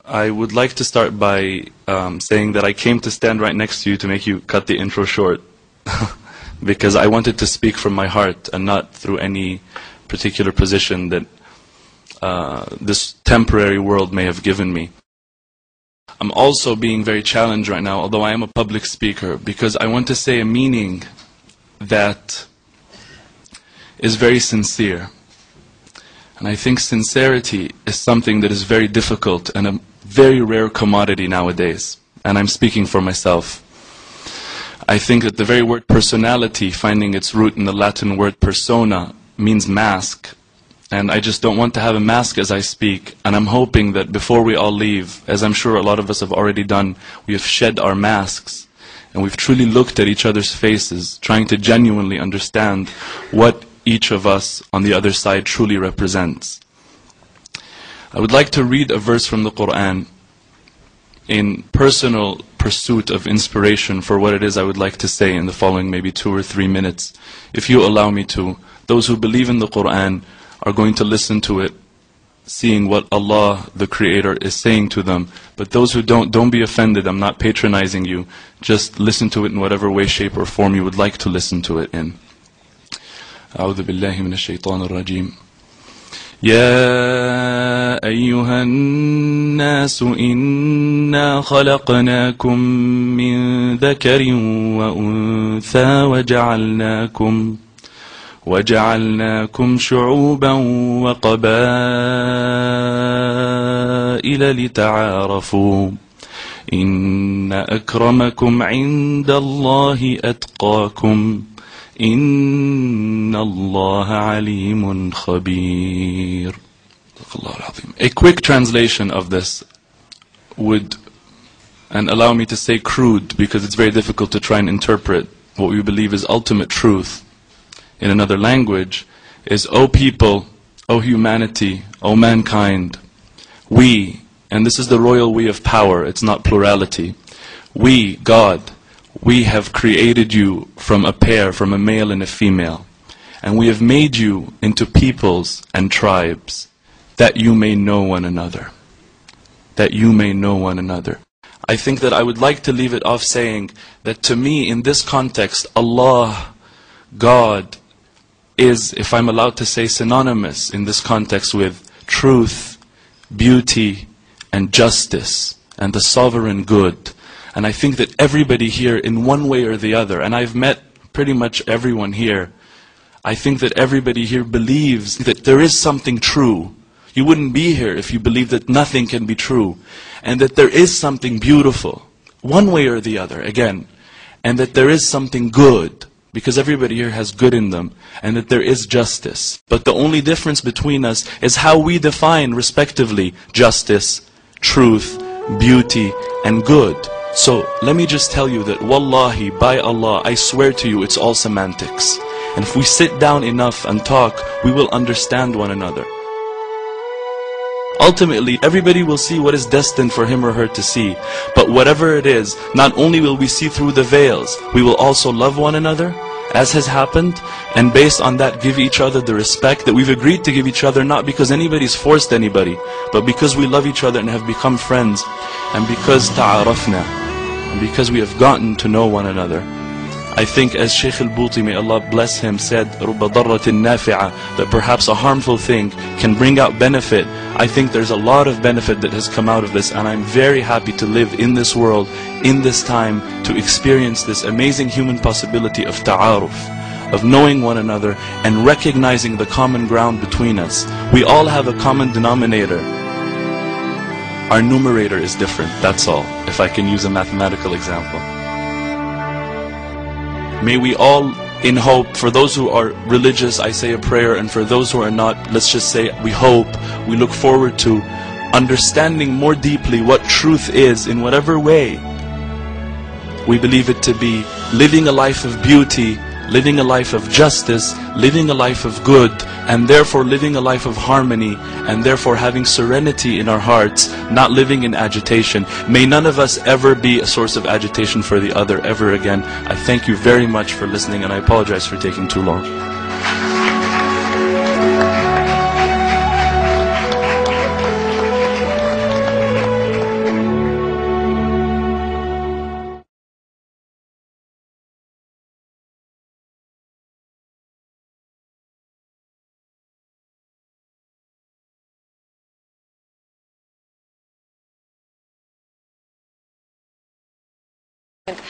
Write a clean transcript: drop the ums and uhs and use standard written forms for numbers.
I would like to start by saying that I came to stand right next to you to make you cut the intro short. Because I wanted to speak from my heart and not through any particular position that this temporary world may have given me. I'm also being very challenged right now, although I am a public speaker, because I want to say a meaning that is very sincere. And I think sincerity is something that is very difficult and a very rare commodity nowadays. And I'm speaking for myself. I think that the very word personality, finding its root in the Latin word persona, means mask. And I just don't want to have a mask as I speak. And I'm hoping that before we all leave, as I'm sure a lot of us have already done, we have shed our masks. And we've truly looked at each other's faces, trying to genuinely understand what each of us on the other side truly represents. I would like to read a verse from the Quran in personal pursuit of inspiration for what it is I would like to say in the following maybe 2 or 3 minutes. If you allow me to, those who believe in the Quran are going to listen to it, seeing what Allah, the Creator, is saying to them. But those who don't be offended. I'm not patronizing you. Just listen to it in whatever way, shape, or form you would like to listen to it in. أعوذ بالله من الشيطان الرجيم. يا أيها الناس إنا خلقناكم من ذكر وأنثى وجعلناكم شعوبا وقبائل لتعارفوا إن أكرمكم عند الله أتقاكم إن الله عليم خبير. A quick translation of this would, and allow me to say crude because it's very difficult to try and interpret what we believe is ultimate truth in another language, is, O people, O humanity, O mankind, we, and this is the royal we of power, it's not plurality, we, God, we have created you from a pair, from a male and a female. And we have made you into peoples and tribes, that you may know one another. That you may know one another. I think that I would like to leave it off saying that to me, in this context, Allah, God, is, if I'm allowed to say, synonymous in this context with truth, beauty, and justice, and the sovereign good. And I think that everybody here, in one way or the other, and I've met pretty much everyone here, I think that everybody here believes that there is something true. You wouldn't be here if you believed that nothing can be true. And that there is something beautiful, one way or the other, again. And that there is something good, because everybody here has good in them. And that there is justice. But the only difference between us is how we define, respectively, justice, truth, beauty, and good. So, let me just tell you that, wallahi, by Allah, I swear to you, it's all semantics. And if we sit down enough and talk, we will understand one another. Ultimately, everybody will see what is destined for him or her to see. But whatever it is, not only will we see through the veils, we will also love one another, as has happened, and based on that give each other the respect that we've agreed to give each other, not because anybody's forced anybody, but because we love each other and have become friends, and because ta'arafna, and because we have gotten to know one another. I think, as Shaykh al-Buti, may Allah bless him, said, رُبَّ ضَرَّةٍ نَافِعَةٍ, that perhaps a harmful thing can bring out benefit. I think there's a lot of benefit that has come out of this, and I'm very happy to live in this world, in this time, to experience this amazing human possibility of ta'aruf, of knowing one another and recognizing the common ground between us. We all have a common denominator. Our numerator is different, that's all, if I can use a mathematical example. May we all, in hope, for those who are religious, I say a prayer, and for those who are not, let's just say we hope, we look forward to understanding more deeply what truth is in whatever way we believe it to be, living a life of beauty, living a life of justice, living a life of good, and therefore living a life of harmony, and therefore having serenity in our hearts, not living in agitation. May none of us ever be a source of agitation for the other ever again. I thank you very much for listening, and I apologize for taking too long. and